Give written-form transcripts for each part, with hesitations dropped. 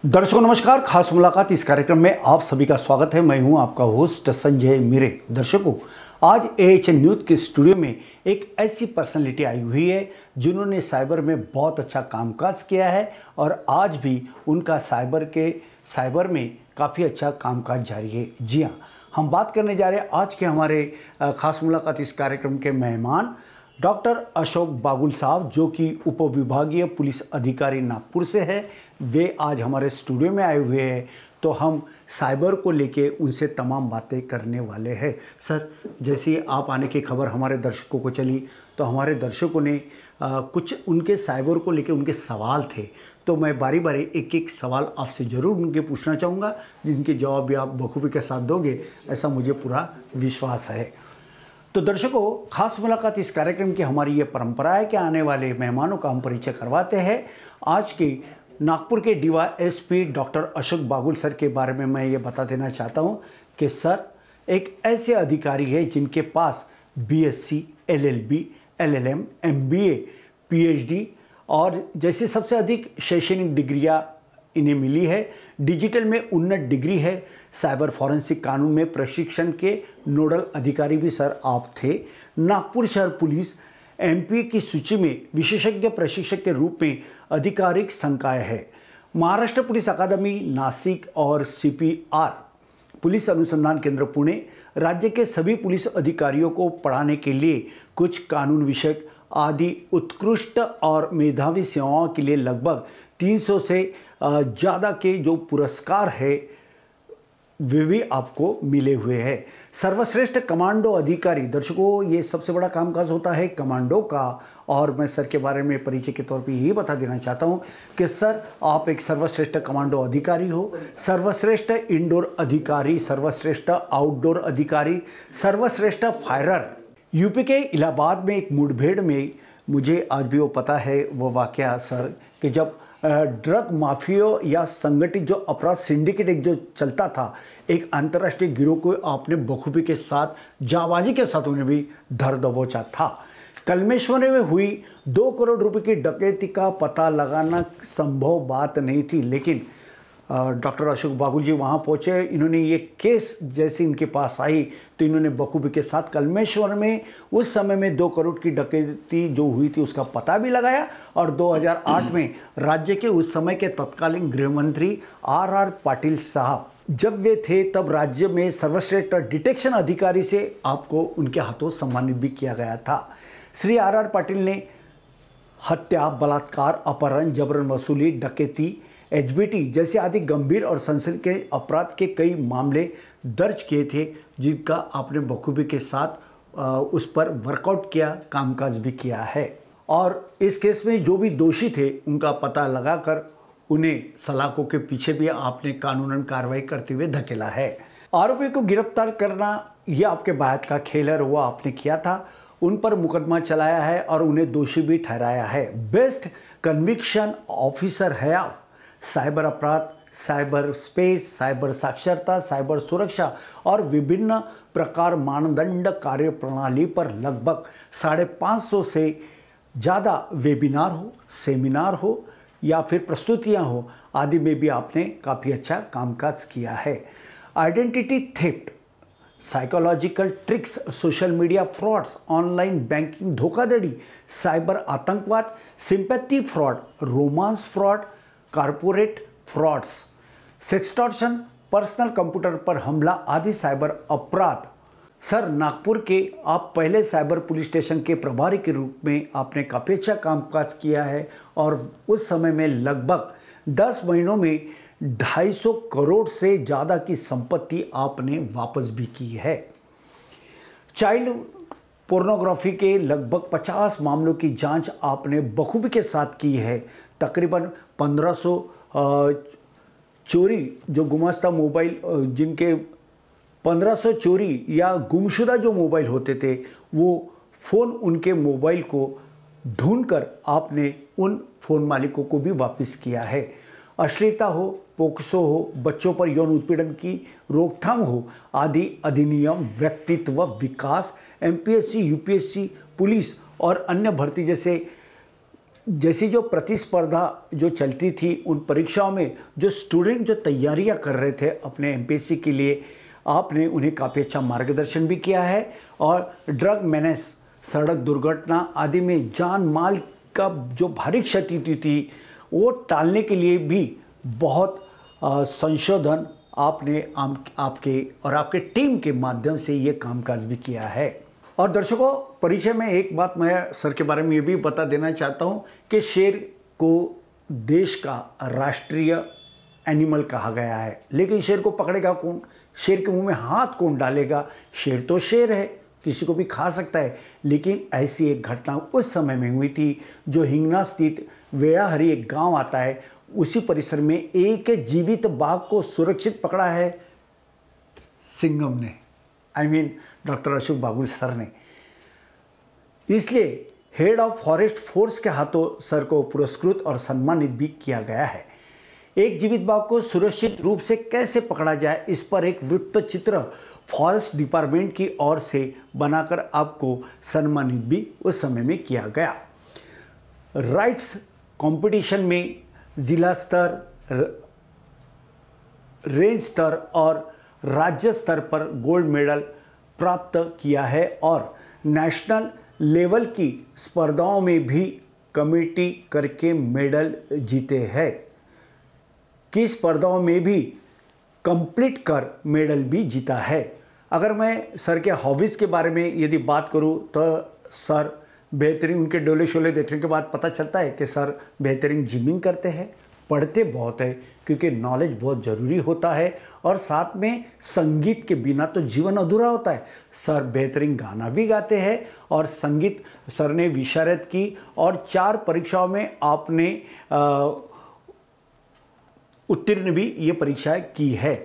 दर्शकों नमस्कार। खास मुलाकात इस कार्यक्रम में आप सभी का स्वागत है। मैं हूं आपका होस्ट संजय मीरे। दर्शकों, आज AHN न्यूज़ के स्टूडियो में एक ऐसी पर्सनैलिटी आई हुई है जिन्होंने साइबर में बहुत अच्छा कामकाज किया है और आज भी उनका साइबर में काफ़ी अच्छा कामकाज जारी है। जी हाँ, हम बात करने जा रहे हैं आज के हमारे खास मुलाकात इस कार्यक्रम के मेहमान डॉक्टर अशोक बागुल साहब, जो कि उपविभागीय पुलिस अधिकारी नागपुर से है। वे आज हमारे स्टूडियो में आए हुए हैं, तो हम साइबर को लेके उनसे तमाम बातें करने वाले हैं। सर, जैसे ही आप आने की खबर हमारे दर्शकों को चली तो हमारे दर्शकों ने कुछ उनके साइबर को लेके उनके सवाल थे, तो मैं बारी बारी एक एक सवाल आपसे ज़रूर उनके पूछना चाहूँगा, जिनके जवाब भी आप बखूबी के साथ दोगे, ऐसा मुझे पूरा विश्वास है। तो दर्शकों, खास मुलाकात इस कार्यक्रम की हमारी ये परंपरा है कि आने वाले मेहमानों का हम परिचय करवाते हैं। आज के नागपुर के DYSP doctor Ashok Bagul sir के बारे में मैं ये बता देना चाहता हूँ कि सर एक ऐसे अधिकारी है जिनके पास BSc, LLB, LLM, MBA, PhD और जैसे सबसे अधिक शैक्षणिक डिग्रियाँ इन्हें मिली है। डिजिटल में उन्नत डिग्री है। साइबर फॉरेंसिक कानून में प्रशिक्षण के नोडल अधिकारी भी सर आप थे। नागपुर शहर पुलिस MP की सूची में विशेषज्ञ प्रशिक्षक के रूप में आधिकारिक संकाय है। महाराष्ट्र पुलिस अकादमी नासिक और CPR पुलिस अनुसंधान केंद्र पुणे राज्य के सभी पुलिस अधिकारियों को पढ़ाने के लिए कुछ कानून विषयक आदि उत्कृष्ट और मेधावी सेवाओं के लिए लगभग 300 से ज़्यादा के जो पुरस्कार है वे भी आपको मिले हुए हैं। सर्वश्रेष्ठ कमांडो अधिकारी, दर्शकों ये सबसे बड़ा कामकाज होता है कमांडो का, और मैं सर के बारे में परिचय के तौर पे यही बता देना चाहता हूं कि सर आप एक सर्वश्रेष्ठ कमांडो अधिकारी हो, सर्वश्रेष्ठ इंडोर अधिकारी, सर्वश्रेष्ठ आउटडोर अधिकारी, सर्वश्रेष्ठ फायरर। यूपी के इलाहाबाद में एक मुठभेड़ में, मुझे आज भी वो पता है वो वाकया सर, कि जब ड्रग माफिया या संगठित जो अपराध सिंडिकेट एक जो चलता था, एक अंतर्राष्ट्रीय गिरोह को आपने बखूबी के साथ, जाबाजी के साथ उन्हें भी धर दबोचा था। कलमेश्वर में हुई 2 करोड़ रुपए की डकैती का पता लगाना संभव बात नहीं थी, लेकिन डॉक्टर अशोक बागुल जी वहाँ पहुँचे। इन्होंने ये केस जैसे इनके पास आई तो इन्होंने बखूबी के साथ कलमेश्वर में उस समय में 2 करोड़ की डकैती जो हुई थी उसका पता भी लगाया, और 2008 में राज्य के उस समय के तत्कालीन गृह मंत्री RR पाटिल साहब जब वे थे तब राज्य में सर्वश्रेष्ठ डिटेक्शन अधिकारी से आपको उनके हाथों सम्मानित भी किया गया था। श्री RR पाटिल ने हत्या, बलात्कार, अपहरण, जबरन वसूली, डकैती, HBT जैसे आदि गंभीर और संसद के अपराध के कई मामले दर्ज किए थे, जिनका आपने बखूबी के साथ उस पर वर्कआउट किया, कामकाज भी किया है। और इस केस में जो भी दोषी थे उनका पता लगाकर उन्हें सलाखों के पीछे भी आपने कानूनन कार्रवाई करते हुए धकेला है। आरोपी को गिरफ्तार करना यह आपके बात का खेल है, वो आपने किया था। उन पर मुकदमा चलाया है और उन्हें दोषी भी ठहराया है। बेस्ट कन्विक्शन ऑफिसर है आप। साइबर अपराध, साइबर स्पेस, साइबर साक्षरता, साइबर सुरक्षा और विभिन्न प्रकार मानदंड कार्य प्रणाली पर लगभग 550 से ज़्यादा वेबिनार हो, सेमिनार हो या फिर प्रस्तुतियां हो आदि में भी आपने काफ़ी अच्छा कामकाज किया है। Identity theft, psychological tricks, social media frauds, online banking धोखाधड़ी, साइबर आतंकवाद, sympathy fraud, romance fraud, corporate frauds, sextortion, personal computer पर हमला आदि साइबर अपराध। सर, नागपुर के आप पहले साइबर पुलिस स्टेशन के प्रभारी के रूप में आपने काफ़ी अच्छा कामकाज किया है और उस समय में लगभग 10 महीनों में 250 करोड़ से ज़्यादा की संपत्ति आपने वापस भी की है। चाइल्ड पोर्नोग्राफी के लगभग 50 मामलों की जांच आपने बखूबी के साथ की है। तकरीबन 1500 चोरी जो गुमशुदा मोबाइल, जिनके 1500 चोरी या गुमशुदा जो मोबाइल होते थे, वो फ़ोन उनके मोबाइल को ढूंढकर आपने उन फ़ोन मालिकों को भी वापस किया है। अश्लीलता हो, पोक्सो हो, बच्चों पर यौन उत्पीड़न की रोकथाम हो आदि अधिनियम, व्यक्तित्व विकास, MPSC, UPSC, पुलिस और अन्य भर्ती जैसे जैसी जो प्रतिस्पर्धा जो चलती थी उन परीक्षाओं में जो स्टूडेंट जो तैयारियां कर रहे थे अपने एमपीएससी के लिए, आपने उन्हें काफ़ी अच्छा मार्गदर्शन भी किया है। और ड्रग मेनेस, सड़क दुर्घटना आदि में जान माल का जो भारी क्षति हुई थी वो टालने के लिए भी बहुत संशोधन आपने आपके और आपके टीम के माध्यम से ये कामकाज भी किया है। और दर्शकों, परिचय में एक बात मैं सर के बारे में ये भी बता देना चाहता हूँ कि शेर को देश का राष्ट्रीय एनिमल कहा गया है, लेकिन शेर को पकड़ेगा कौन? शेर के मुंह में हाथ कौन डालेगा? शेर तो शेर है, किसी को भी खा सकता है। लेकिन ऐसी एक घटना उस समय में हुई थी जो हिंगना स्थित वेड़ाहरी एक गांव आता है, उसी परिसर में एक जीवित बाघ को सुरक्षित पकड़ा है सिंघम ने, डॉक्टर अशोक बागुल सर ने। इसलिए हेड ऑफ फॉरेस्ट फोर्स के हाथों सर को पुरस्कृत और सम्मानित भी किया गया है। एक जीवित बाघ को सुरक्षित रूप से कैसे पकड़ा जाए, इस पर एक वृत्त चित्र फॉरेस्ट डिपार्टमेंट की ओर से बनाकर आपको सम्मानित भी उस समय में किया गया। राइट्स कंपटीशन में जिला स्तर, रेंज स्तर और राज्य स्तर पर गोल्ड मेडल प्राप्त किया है और नेशनल लेवल की स्पर्धाओं में भी कमेटी करके मेडल जीते हैं। की स्पर्धाओं में भी कंप्लीट कर मेडल भी जीता है। अगर मैं सर के हॉबीज़ के बारे में यदि बात करूं तो सर बेहतरीन, उनके डोले शोले देखने के बाद पता चलता है कि सर बेहतरीन जिमिंग करते हैं, पढ़ते बहुत है क्योंकि नॉलेज बहुत ज़रूरी होता है, और साथ में संगीत के बिना तो जीवन अधूरा होता है। सर बेहतरीन गाना भी गाते हैं और संगीत सर ने विशारद की और 4 परीक्षाओं में आपने उत्तीर्ण भी ये परीक्षाएं की है।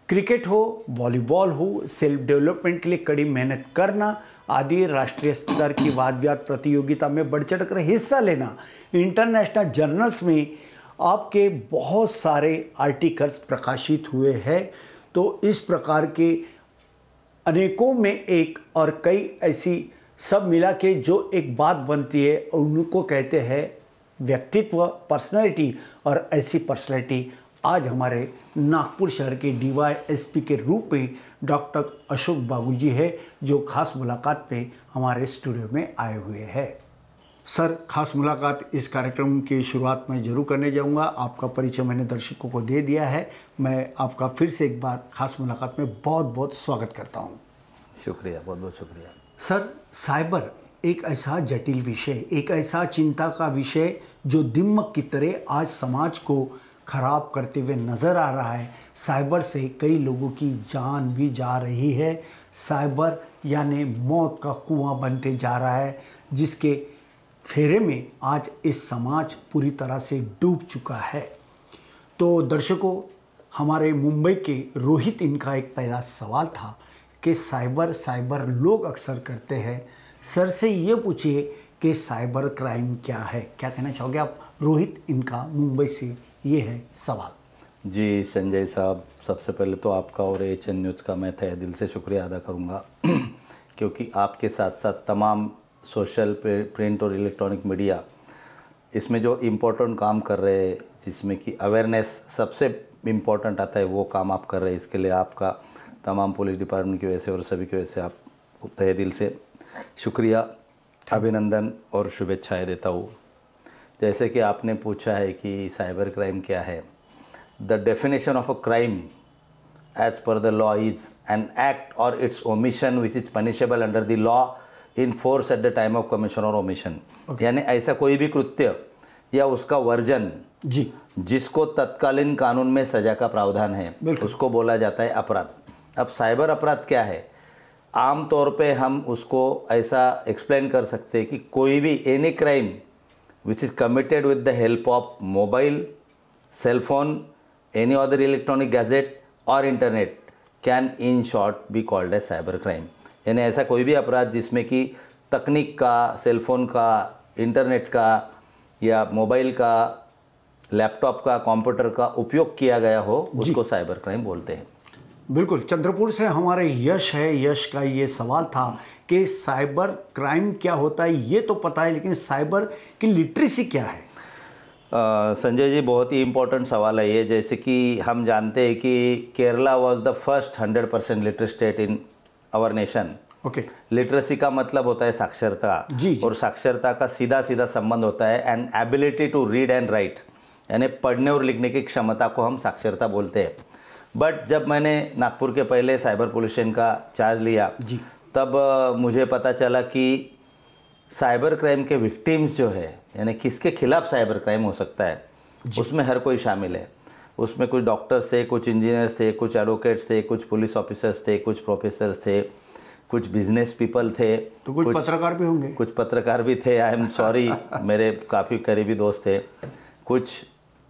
क्रिकेट हो, वॉलीबॉल हो, सेल्फ डेवलपमेंट के लिए कड़ी मेहनत करना आदि, राष्ट्रीय स्तर की वाद विवाद प्रतियोगिता में बढ़ चढ़ कर हिस्सा लेना, इंटरनेशनल जर्नल्स में आपके बहुत सारे आर्टिकल्स प्रकाशित हुए हैं। तो इस प्रकार के अनेकों में एक और कई ऐसी सब मिला के जो एक बात बनती है, उनको कहते हैं व्यक्तित्व, पर्सनैलिटी। और ऐसी पर्सनैलिटी आज हमारे नागपुर शहर के डीवाईएसपी के रूप में डॉक्टर अशोक बागुल जी है, जो खास मुलाकात पे हमारे स्टूडियो में आए हुए हैं। सर, खास मुलाकात इस कार्यक्रम की शुरुआत में जरूर करने जाऊंगा। आपका परिचय मैंने दर्शकों को दे दिया है। मैं आपका फिर से एक बार खास मुलाकात में बहुत बहुत स्वागत करता हूं। शुक्रिया, बहुत बहुत शुक्रिया। सर, साइबर एक ऐसा जटिल विषय, एक ऐसा चिंता का विषय जो दिमक की तरह आज समाज को खराब करते हुए नज़र आ रहा है। साइबर से कई लोगों की जान भी जा रही है। साइबर यानी मौत का कुआं बनते जा रहा है, जिसके फेरे में आज इस समाज पूरी तरह से डूब चुका है। तो दर्शकों, हमारे मुंबई के रोहित, इनका एक पहला सवाल था कि साइबर लोग अक्सर करते हैं। सर से ये पूछिए कि साइबर क्राइम क्या है, क्या कहना चाहोगे आप? रोहित, इनका मुंबई से ये है सवाल। जी संजय साहब, सबसे पहले तो आपका और एएचएन न्यूज़ का मैं तहे दिल से शुक्रिया अदा करूँगा क्योंकि आपके साथ साथ तमाम सोशल, प्रिंट और इलेक्ट्रॉनिक मीडिया इसमें जो इम्पोर्टेंट काम कर रहे हैं, जिसमें कि अवेयरनेस सबसे इम्पोर्टेंट आता है, वो काम आप कर रहे हैं। इसके लिए आपका तमाम पुलिस डिपार्टमेंट की वजह से और सभी की वजह से आप तहे दिल से शुक्रिया, अभिनंदन और शुभेच्छाएँ देता हूँ। जैसे कि आपने पूछा है कि साइबर क्राइम क्या है, the definition of a crime as per the law is an act और its omission which is punishable under the law in force at the time of commission और ओमिशन। यानी ऐसा कोई भी कृत्य या उसका वर्जन जी जिसको तत्कालीन कानून में सजा का प्रावधान है, उसको बोला जाता है अपराध। अब साइबर अपराध क्या है? आम तौर पे हम उसको ऐसा एक्सप्लेन कर सकते हैं कि कोई भी any crime which is committed with the help of mobile, cell phone, any other electronic gadget और internet can in short be called as cyber crime. यानी ऐसा कोई भी अपराध जिसमें कि तकनीक का, सेलफोन का, इंटरनेट का या मोबाइल का, लैपटॉप का, कंप्यूटर का उपयोग किया गया हो, उसको साइबर क्राइम बोलते हैं। बिल्कुल, चंद्रपुर से हमारे यश है। यश का ये सवाल था कि साइबर क्राइम क्या होता है ये तो पता है, लेकिन साइबर की लिटरेसी क्या है? संजय जी, बहुत ही इम्पोर्टेंट सवाल है ये। जैसे कि हम जानते हैं कि Kerala was the first 100% literate state in our nation. Okay. Literacy का मतलब होता है साक्षरता। जी। और साक्षरता का सीधा सीधा संबंध होता है an ability to read and write, यानी पढ़ने और लिखने की क्षमता को हम साक्षरता बोलते हैं। बट जब मैंने नागपुर के पहले साइबर पुलिस का चार्ज लिया जी, तब मुझे पता चला कि साइबर क्राइम के विक्टिम्स जो है, यानी किसके खिलाफ साइबर क्राइम हो सकता है, उसमें हर कोई शामिल है। उसमें कुछ डॉक्टर्स थे, कुछ इंजीनियर्स थे, कुछ एडवोकेट्स थे, कुछ पुलिस ऑफिसर्स थे, कुछ प्रोफेसर्स थे, कुछ बिजनेस पीपल थे, तो कुछ पत्रकार भी होंगे। कुछ पत्रकार भी थे, आई एम सॉरी, मेरे काफ़ी करीबी दोस्त थे। कुछ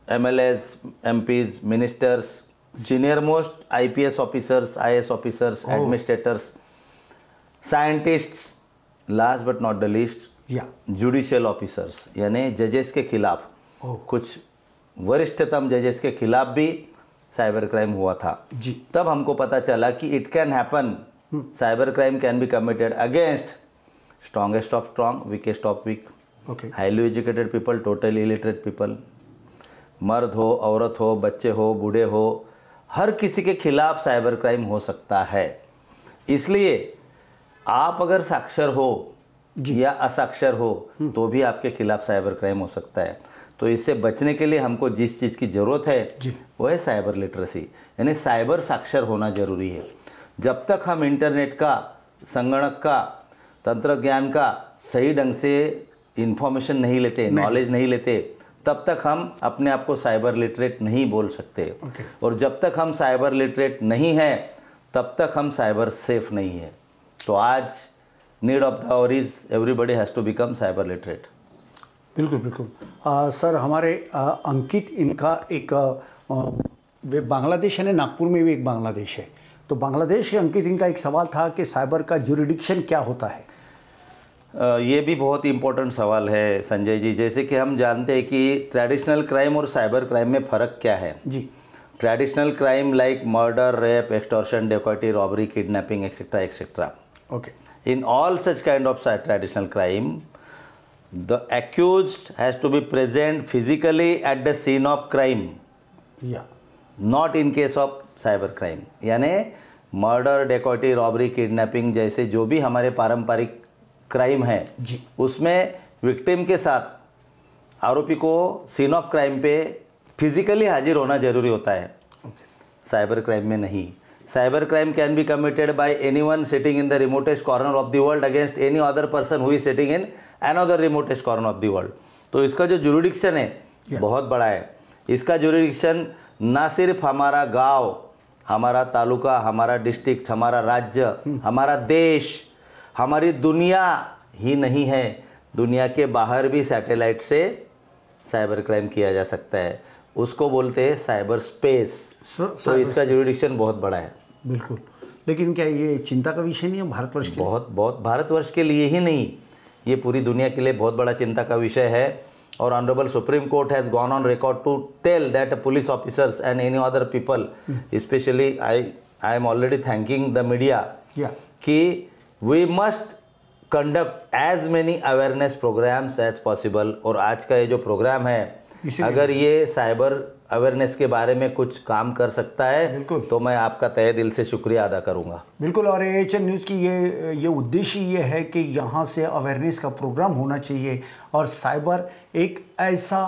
MLAs, MPs, ministers, senior most IPS officers, IAS officers, administrators, scientists, last but not the list या जुडिशियल ऑफिसर्स, यानी जजेस के खिलाफ, कुछ वरिष्ठतम जजेस के खिलाफ भी साइबर क्राइम हुआ था जी। तब हमको पता चला कि it can happen, cyber crime can be committed against strongest of strong, weakest of weak, highly educated people, totally illiterate people, मर्द हो, औरत हो, बच्चे हो, बूढ़े हो, हर किसी के खिलाफ साइबर क्राइम हो सकता है। इसलिए आप अगर साक्षर हो या असाक्षर हो तो भी आपके खिलाफ साइबर क्राइम हो सकता है। तो इससे बचने के लिए हमको जिस चीज़ की ज़रूरत है वो है साइबर लिटरेसी, यानी साइबर साक्षर होना ज़रूरी है। जब तक हम इंटरनेट का, संगणक का, तंत्र ज्ञान का सही ढंग से इन्फॉर्मेशन नहीं लेते, नॉलेज नहीं लेते, तब तक हम अपने आप को साइबर लिटरेट नहीं बोल सकते। और जब तक हम साइबर लिटरेट नहीं हैं तब तक हम साइबर सेफ नहीं है। तो आज need of the hour is everybody has to become cyber literate. बिल्कुल बिल्कुल। सर, हमारे अंकित, इनका एक वे बांग्लादेश है, नागपुर में भी एक बांग्लादेश है, तो बांग्लादेश के अंकित, इनका एक सवाल था कि साइबर का ज्यूरिडिक्शन क्या होता है? ये भी बहुत इम्पोर्टेंट सवाल है संजय जी। जैसे कि हम जानते हैं कि ट्रेडिशनल क्राइम और साइबर क्राइम में फ़र्क क्या है जी। Traditional crime like murder, rape, extortion, dacoity, robbery, kidnapping, etcetera etcetera. Okay. In all such kind of traditional crime, the accused has to be present physically at the scene of crime. Yeah. Not in case of cyber crime. यानी murder, dacoity, robbery, kidnapping जैसे जो भी हमारे पारंपरिक crime है जी, उसमें victim के साथ आरोपी को सीन ऑफ क्राइम पे फिजिकली हाजिर होना जरूरी होता है। साइबर क्राइम में नहीं। Cyber crime can be committed by anyone sitting in the remotest corner of the world against any other person who is sitting in another remotest corner of the world. तो इसका जो jurisdiction है बहुत बड़ा है। इसका जुरिडिक्शन ना सिर्फ हमारा गांव, हमारा तालुका, हमारा डिस्ट्रिक्ट, हमारा राज्य, हमारा देश, हमारी दुनिया ही नहीं है, दुनिया के बाहर भी सैटेलाइट से साइबर क्राइम किया जा सकता है। उसको बोलते हैं साइबर स्पेस। तो इसका जुरिडिक्शन बहुत बड़ा है। बिल्कुल। लेकिन क्या ये चिंता का विषय नहीं है भारतवर्ष के लिए? बहुत भारतवर्ष के लिए ही नहीं, ये पूरी दुनिया के लिए बहुत बड़ा चिंता का विषय है। और honourable supreme court has gone on record to tell that police officers and any other people, specially I am already thanking the media कि we must conduct as many awareness programmes as possible. और आज का ये जो programme है, अगर ये cyber awareness के बारे में कुछ काम कर सकता है तो मैं आपका तहे दिल से शुक्रिया अदा करूंगा। बिल्कुल। और AHN न्यूज़ की ये उद्देश्य ये है कि यहाँ से अवेयरनेस का प्रोग्राम होना चाहिए। और साइबर एक ऐसा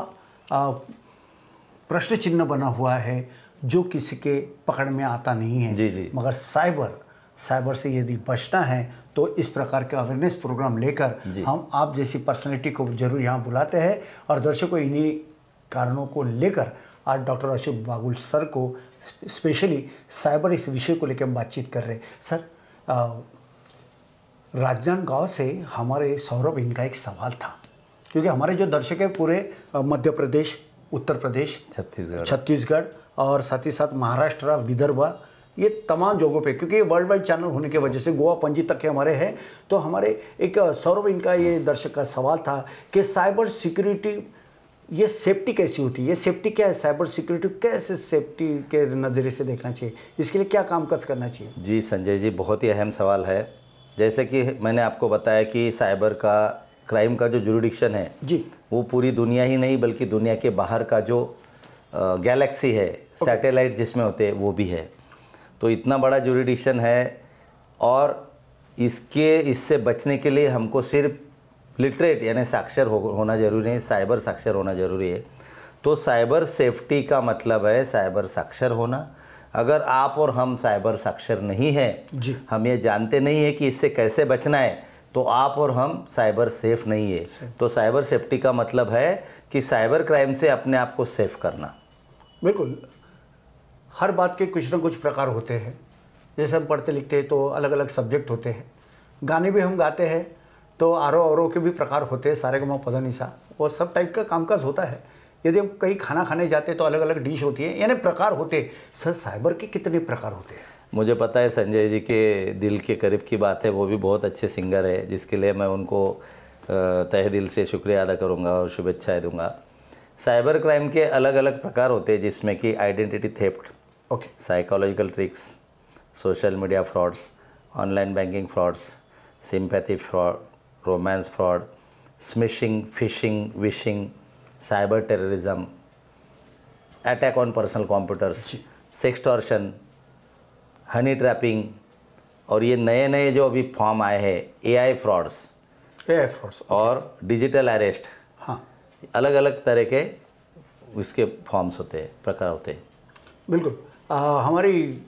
प्रश्न चिन्ह बना हुआ है जो किसी के पकड़ में आता नहीं है। जी। मगर साइबर से यदि बचना है तो इस प्रकार के अवेयरनेस प्रोग्राम लेकर हम आप जैसी पर्सनैलिटी को जरूर यहाँ बुलाते हैं। और दर्शकों, इन्हीं कारणों को लेकर आज डॉक्टर अशोक बागुल सर को स्पेशली साइबर इस विषय को लेकर हम बातचीत कर रहे हैं। सर, राजनांदगांव से हमारे सौरभ, इनका एक सवाल था, क्योंकि हमारे जो दर्शक हैं पूरे मध्य प्रदेश, उत्तर प्रदेश, छत्तीसगढ़ और साथ ही साथ महाराष्ट्र, विदर्भ, ये तमाम जगहों पे, क्योंकि ये वर्ल्ड वाइड चैनल होने की वजह से गोवा, पणजी तक के हमारे हैं। तो हमारे एक सौरभ, इनका ये दर्शक का सवाल था कि साइबर सिक्योरिटी ये सेफ्टी कैसी होती है, ये सेफ्टी क्या है, साइबर सिक्योरिटी कैसे सेफ्टी के नज़रिए से देखना चाहिए, इसके लिए क्या कामकाज करना चाहिए? जी संजय जी, बहुत ही अहम सवाल है। जैसे कि मैंने आपको बताया कि साइबर का क्राइम का जो जुरिडिक्शन है जी, वो पूरी दुनिया ही नहीं बल्कि दुनिया के बाहर का जो गैलेक्सी है, सैटेलाइट जिसमें होते हैं वो भी है। तो इतना बड़ा जुरिडिक्शन है और इससे बचने के लिए हमको सिर्फ लिटरेट यानी साक्षर होना ज़रूरी है, साइबर साक्षर होना ज़रूरी है। तो साइबर सेफ्टी का मतलब है साइबर साक्षर होना। अगर आप और हम साइबर साक्षर नहीं हैं, जी, हम ये जानते नहीं है कि इससे कैसे बचना है, तो आप और हम साइबर सेफ नहीं है। तो साइबर सेफ्टी का मतलब है कि साइबर क्राइम से अपने आप को सेफ करना। बिल्कुल। हर बात के कुछ ना कुछ प्रकार होते हैं। जैसे हम पढ़ते लिखते हैं तो अलग अलग सब्जेक्ट होते हैं, गाने भी हम गाते हैं तो आरो के भी प्रकार होते हैं, सारे गमा पदा निशा, वो सब टाइप का कामकाज होता है। यदि हम कहीं खाना खाने जाते हैं तो अलग अलग डिश होती है, यानी प्रकार होते हैं। सर, साइबर के कितने प्रकार होते हैं? मुझे पता है संजय जी के दिल के करीब की बात है, वो भी बहुत अच्छे सिंगर है, जिसके लिए मैं उनको तहे दिल से शुक्रिया अदा करूँगा और शुभेच्छाएँ दूँगा। साइबर क्राइम के अलग अलग प्रकार होते हैं, जिसमें कि identity theft, okay, psychological tricks, social media frauds, online banking frauds, sympathy fraud, romance fraud, smishing, fishing, wishing, cyber terrorism, attack on personal computers, sextortion, Honey trapping, और ये नए नए जो अभी फॉर्म आए हैं एआई फ्रॉड्स और डिजिटल अरेस्ट। हाँ, अलग अलग तरह के इसके फॉर्म्स होते हैं, प्रकार होते हैं। बिल्कुल। हमारी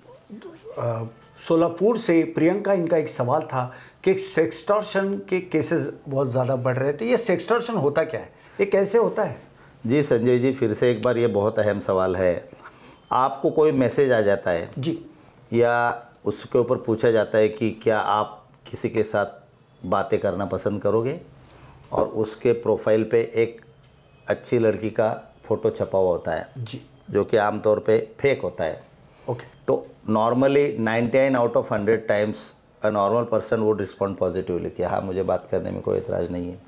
सोलापुर से प्रियंका, इनका एक सवाल था कि सेक्सटॉर्शन के केसेस बहुत ज़्यादा बढ़ रहे थे। ये सेक्सटॉर्शन होता क्या है, ये कैसे होता है? जी संजय जी, फिर से एक बार, ये बहुत अहम सवाल है। आपको कोई मैसेज आ जाता है जी, या उसके ऊपर पूछा जाता है कि क्या आप किसी के साथ बातें करना पसंद करोगे, और उसके प्रोफाइल पे एक अच्छी लड़की का फ़ोटो छपा हुआ होता है जी, जो कि आमतौर पे फेक होता है। ओके, तो normally 99 out of 100 times a normal person would respond positively कि हाँ, मुझे बात करने में कोई एतराज़ नहीं है।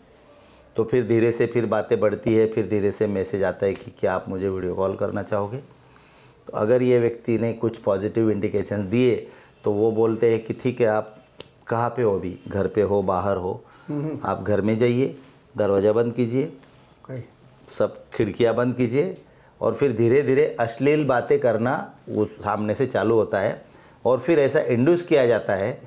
तो फिर धीरे से फिर बातें बढ़ती है, फिर धीरे से मैसेज आता है कि क्या आप मुझे वीडियो कॉल करना चाहोगे। तो अगर ये व्यक्ति ने कुछ पॉजिटिव इंडिकेशन दिए तो वो बोलते हैं कि ठीक है, आप कहाँ पे हो अभी, घर पे हो, बाहर हो, आप घर में जाइए, दरवाज़ा बंद कीजिए, ओके, सब खिड़कियाँ बंद कीजिए, और फिर धीरे धीरे अश्लील बातें करना वो सामने से चालू होता है। और फिर ऐसा इंड्यूस किया जाता है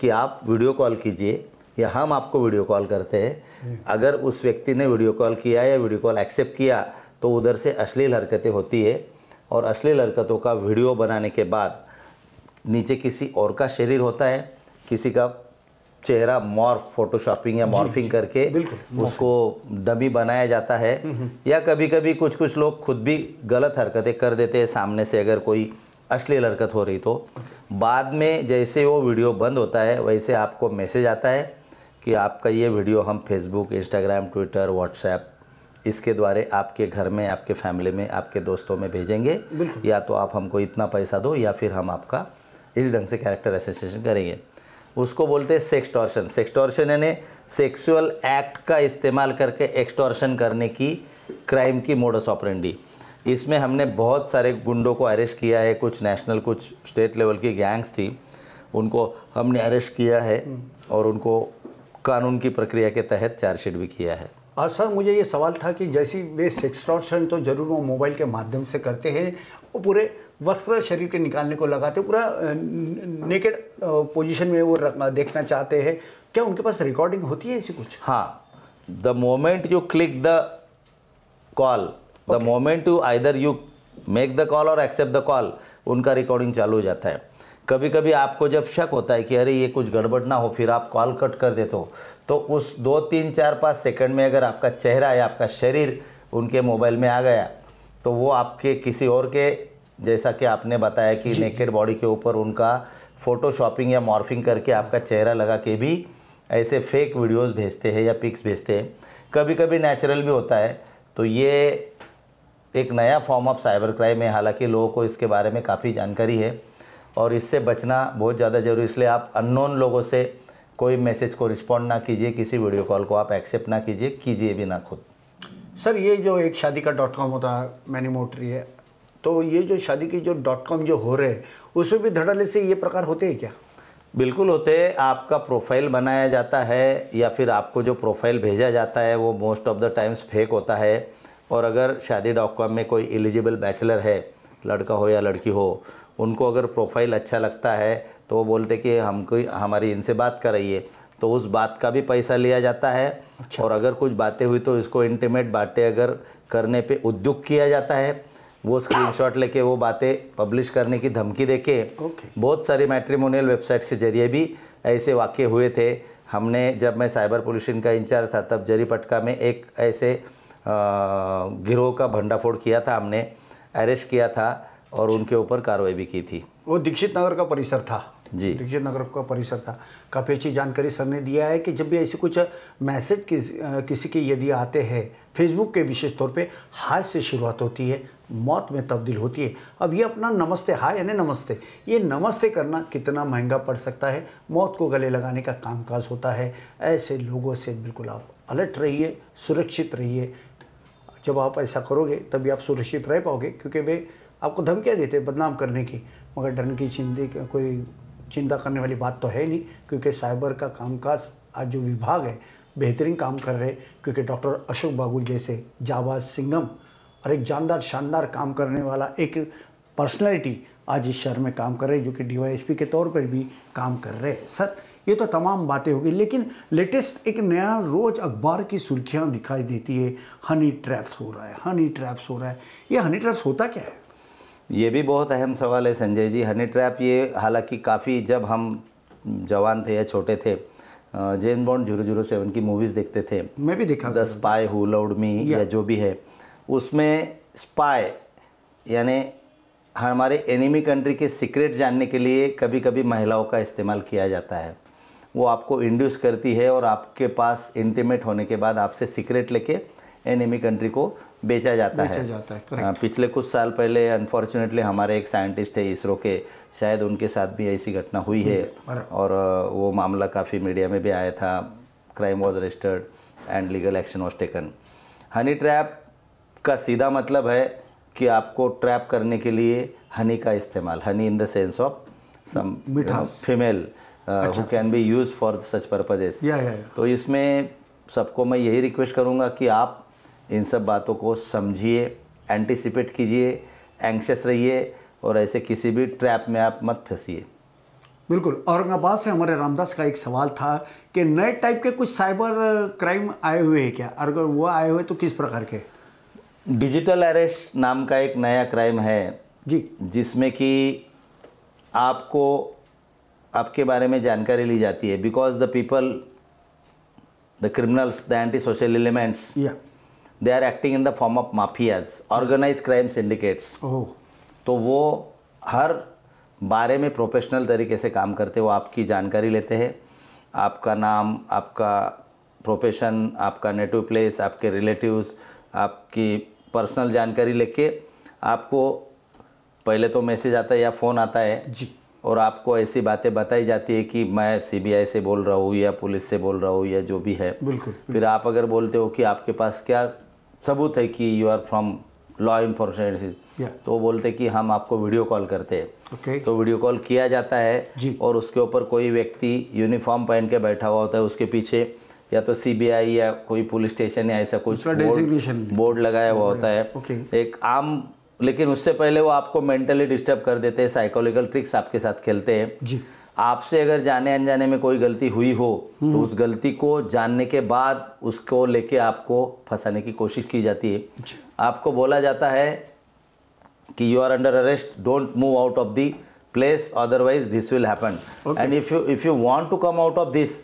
कि आप वीडियो कॉल कीजिए या हम आपको वीडियो कॉल करते हैं। अगर उस व्यक्ति ने वीडियो कॉल किया या वीडियो कॉल एक्सेप्ट किया तो उधर से अश्लील हरकतें होती है, और अश्लील हरकतों का वीडियो बनाने के बाद नीचे किसी और का शरीर होता है, किसी का चेहरा फोटोशॉपिंग या मॉर्फिंग करके उसको डमी बनाया जाता है। या कभी कभी कुछ लोग खुद भी गलत हरकतें कर देते हैं सामने से, अगर कोई अश्लील हरकत हो रही तो। बाद में जैसे वो वीडियो बंद होता है वैसे आपको मैसेज आता है कि आपका ये वीडियो हम फेसबुक, इंस्टाग्राम, ट्विटर, व्हाट्सएप इसके द्वारा आपके घर में, आपके फैमिली में, आपके दोस्तों में भेजेंगे, या तो आप हमको इतना पैसा दो या फिर हम आपका इस ढंग से कैरेक्टर एसेसिनेशन करेंगे। उसको बोलते हैं सेक्सटॉर्शन। सेक्सटॉर्शन यानी सेक्सुअल एक्ट का इस्तेमाल करके एक्सटॉर्शन करने की क्राइम की मोडस ऑपरेंडी। इसमें हमने बहुत सारे गुंडों को अरेस्ट किया है, कुछ नेशनल, कुछ स्टेट लेवल की गैंग्स थी, उनको हमने अरेस्ट किया है और उनको कानून की प्रक्रिया के तहत चार्जशीट भी किया है। सर, मुझे ये सवाल था कि जैसी वे सेक्सटॉर्शन तो जरूर वो मोबाइल के माध्यम से करते हैं, वो पूरे वस्त्र शरीर के निकालने को लगाते, पूरा नेकेड पोजीशन में वो देखना चाहते हैं, क्या उनके पास रिकॉर्डिंग होती है ऐसी कुछ? हाँ, the moment you click the call, the moment you either you make the call और एक्सेप्ट द कॉल, उनका रिकॉर्डिंग चालू हो जाता है। कभी कभी आपको जब शक होता है कि अरे ये कुछ गड़बड़ ना हो, फिर आप कॉल कट कर देते हो, तो उस 2, 3, 4, 5 सेकंड में अगर आपका चेहरा या आपका शरीर उनके मोबाइल में आ गया तो वो आपके किसी और के, जैसा कि आपने बताया कि नेकेड बॉडी के ऊपर उनका फोटोशॉपिंग या मॉर्फिंग करके आपका चेहरा लगा के भी ऐसे फेक वीडियोस भेजते हैं या पिक्स भेजते हैं। कभी कभी नेचुरल भी होता है। तो ये एक नया फॉर्म ऑफ साइबर क्राइम है, हालांकि लोगों को इसके बारे में काफ़ी जानकारी है और इससे बचना बहुत ज़्यादा जरूरी। इसलिए आप अननोन लोगों से कोई मैसेज को रिस्पॉन्ड ना कीजिए, किसी वीडियो कॉल को आप एक्सेप्ट ना कीजिए भी ना खुद। सर ये जो एक शादी का .com होता है, मैनिमोट्री है, तो ये जो शादी की जो .com जो हो रहे हैं उसमें भी धड़ल्ले से ये प्रकार होते हैं क्या? बिल्कुल होते हैं। आपका प्रोफाइल बनाया जाता है या फिर आपको जो प्रोफाइल भेजा जाता है वो most of the times fake होता है। और अगर शादी.com में कोई एलिजिबल बैचलर है, लड़का हो या लड़की हो, उनको अगर प्रोफाइल अच्छा लगता है तो वो बोलते कि हमको हमारी इनसे बात कराइए, तो उस बात का भी पैसा लिया जाता है। अच्छा। और अगर कुछ बातें हुई तो इसको इंटीमेट बातें अगर करने पे उद्योग किया जाता है, वो स्क्रीनशॉट लेके वो बातें पब्लिश करने की धमकी देके बहुत सारी मैट्रिमोनियल वेबसाइट के जरिए भी ऐसे वाक़े हुए थे। हमने, जब मैं साइबर पुलिसिंग का इंचार्ज था, तब जरीपटका में एक ऐसे गिरोह का भंडाफोड़ किया था, हमने अरेस्ट किया था और उनके ऊपर कार्रवाई भी की थी। वो दीक्षित नगर का परिसर था जी, दीक्षित नगर का परिसर था। काफ़ी अच्छी जानकारी सर ने दिया है कि जब भी ऐसे कुछ मैसेज किसी के यदि आते हैं फेसबुक के, विशेष तौर पे हाय से शुरुआत होती है, मौत में तब्दील होती है। अब ये अपना नमस्ते, हाय यानी नमस्ते, ये नमस्ते करना कितना महंगा पड़ सकता है, मौत को गले लगाने का कामकाज होता है। ऐसे लोगों से बिल्कुल आप अलर्ट रहिए, सुरक्षित रहिए। जब आप ऐसा करोगे तभी आप सुरक्षित रह पाओगे, क्योंकि वे आपको धमकियाँ देते हैं बदनाम करने की, मगर डरने की कोई चिंता करने वाली बात तो है नहीं, क्योंकि साइबर का कामकाज आज जो विभाग है बेहतरीन काम कर रहे हैं। क्योंकि डॉक्टर अशोक बागुल जैसे जाबाज सिंघम और एक जानदार शानदार काम करने वाला एक पर्सनैलिटी आज इस शहर में काम कर रहे हैं, जो कि DYSP के तौर पर भी काम कर रहे हैं। सर ये तो तमाम बातें होगी, लेकिन लेटेस्ट एक नया रोज़ अखबार की सुर्खियाँ दिखाई देती है, हनी ट्रैप्स हो रहा है, हनी ट्रैप्स हो रहा है। ये हनी ट्रैप्स होता क्या है? ये भी बहुत अहम सवाल है संजय जी। हनी ट्रैप, ये हालांकि काफ़ी, जब हम जवान थे या छोटे थे, जेम्स बॉन्ड 007 की मूवीज़ देखते थे, मैं भी देखा, the spy who loved me या जो भी है, उसमें स्पाई यानी हमारे एनिमी कंट्री के सीक्रेट जानने के लिए कभी कभी महिलाओं का इस्तेमाल किया जाता है। वो आपको इंड्यूस करती है और आपके पास इंटीमेट होने के बाद आपसे सीक्रेट लेके एनिमी कंट्री को बेचा जाता है। पिछले कुछ साल पहले अनफॉर्चुनेटली हमारे एक साइंटिस्ट है इसरो के, शायद उनके साथ भी ऐसी घटना हुई है और वो मामला काफ़ी मीडिया में भी आया था। Crime was registered and legal action was taken. Honey trap का सीधा मतलब है कि आपको ट्रैप करने के लिए हनी का इस्तेमाल, honey in the sense of some female who can be use for such purposes. तो इसमें सबको मैं यही रिक्वेस्ट करूँगा कि आप इन सब बातों को समझिए, एंटिसिपेट कीजिए, एंग्शियस रहिए और ऐसे किसी भी ट्रैप में आप मत फंसिए। बिल्कुल। औरंगाबाद से हमारे रामदास का एक सवाल था कि नए टाइप के कुछ साइबर क्राइम आए हुए हैं क्या? अगर वो आए हुए तो किस प्रकार के? डिजिटल अरेस्ट नाम का एक नया क्राइम है जी, जिसमें कि आपको आपके बारे में जानकारी ली जाती है। Because the people, the criminals, the anti social elements, they are acting in the form of mafias, organise crime syndicates. तो वो हर बारे में प्रोफेशनल तरीके से काम करते, वो आपकी जानकारी लेते हैं, आपका नाम, आपका प्रोफेशन, आपका नेटिव प्लेस, आपके रिलेटिव्स, आपकी पर्सनल जानकारी लेके आपको पहले तो मैसेज आता है या फ़ोन आता है जी, और आपको ऐसी बातें बताई जाती है कि मैं CBI से बोल रहा हूँ या पुलिस से बोल रहा हूँ या जो भी है। बिल्कुल। फिर आप अगर बोलते हो कि आपके पास क्या सबूत है कि you are from law information, तो वो बोलते कि हम आपको वीडियो कॉल करते हैं। तो वीडियो कॉल किया जाता है जी, और उसके ऊपर कोई व्यक्ति यूनिफॉर्म पहन के बैठा हुआ होता है, उसके पीछे या तो CBI या कोई पुलिस स्टेशन या ऐसा कुछ बोर्ड लगाया हुआ होता है, एक आम। लेकिन उससे पहले वो आपको मेंटली डिस्टर्ब कर देते हैं, साइकोलॉजिकल ट्रिक्स आपके साथ खेलते हैं जी। आपसे अगर जाने अनजाने में कोई गलती हुई हो तो उस गलती को जानने के बाद उसको लेके आपको फंसाने की कोशिश की जाती है। आपको बोला जाता है कि you are under arrest, don't move out of the place, otherwise this will happen, and if you want to come out of this,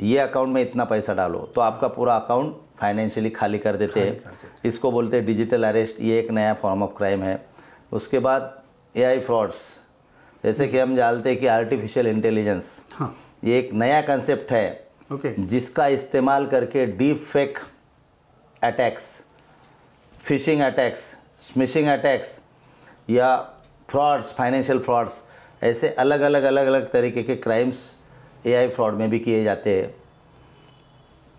ये अकाउंट में इतना पैसा डालो, तो आपका पूरा अकाउंट फाइनेंशियली खाली कर देते हैं। इसको बोलते हैं डिजिटल अरेस्ट। ये एक नया फॉर्म ऑफ क्राइम है। उसके बाद AI फ्रॉड्स, जैसे कि हम जानते हैं कि आर्टिफिशियल इंटेलिजेंस, ये एक नया कंसेप्ट है जिसका इस्तेमाल करके deep fake attacks, phishing attacks, smishing attacks या फ्रॉड्स, फाइनेंशियल फ्रॉड्स, ऐसे अलग अलग तरीके के क्राइम्स AI फ्रॉड में भी किए जाते हैं।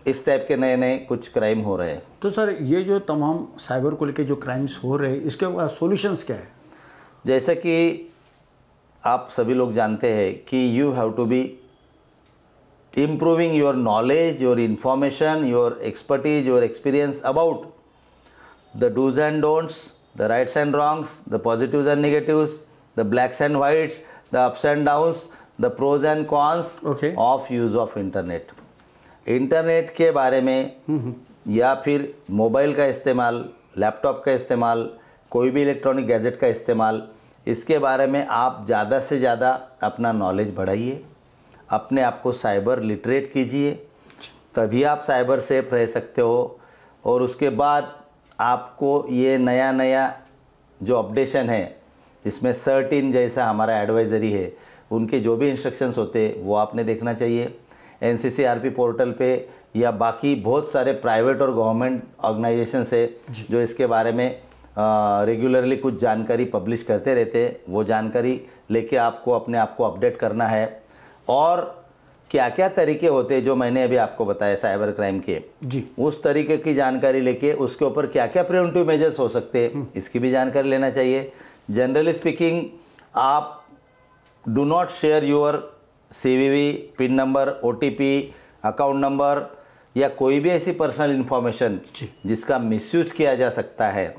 इस टाइप के नए नए कुछ क्राइम हो रहे हैं। तो सर ये जो तमाम साइबर को लेके जो क्राइम्स हो रहे हैं इसके सॉल्यूशंस क्या है? जैसे कि आप सभी लोग जानते हैं कि you have to be improving your knowledge, your information, your expertise, your experience about the do's and don'ts, the rights and wrongs, the positives and negatives, the blacks and whites, the ups and downs, the pros and cons of use of internet. Internet के बारे में या फिर mobile का इस्तेमाल, laptop का इस्तेमाल, कोई भी इलेक्ट्रॉनिक गैजेट का इस्तेमाल, इसके बारे में आप ज़्यादा से ज़्यादा अपना नॉलेज बढ़ाइए, अपने आप को साइबर लिटरेट कीजिए, तभी आप साइबर सेफ रह सकते हो। और उसके बाद आपको ये नया नया जो अपडेशन है, इसमें सर्टिन जैसा हमारा एडवाइज़री है, उनके जो भी इंस्ट्रक्शंस होते हैं वो आपने देखना चाहिए। NCCRP पोर्टल पे या बाकी बहुत सारे प्राइवेट और गवर्नमेंट ऑर्गेनाइजेशंस है जो इसके बारे में रेगुलरली कुछ जानकारी पब्लिश करते रहते हैं। वो जानकारी लेके आपको अपने आप को अपडेट करना है। और क्या क्या तरीके होते हैं जो मैंने अभी आपको बताया साइबर क्राइम के जी, उस तरीके की जानकारी लेके उसके ऊपर क्या क्या प्रिवेंटिव मेजर्स हो सकते हैं इसकी भी जानकारी लेना चाहिए। जनरली स्पीकिंग, आप do not share your CVV, pin number, OTP, account number या कोई भी ऐसी पर्सनल इन्फॉर्मेशन जिसका मिसयूज किया जा सकता है,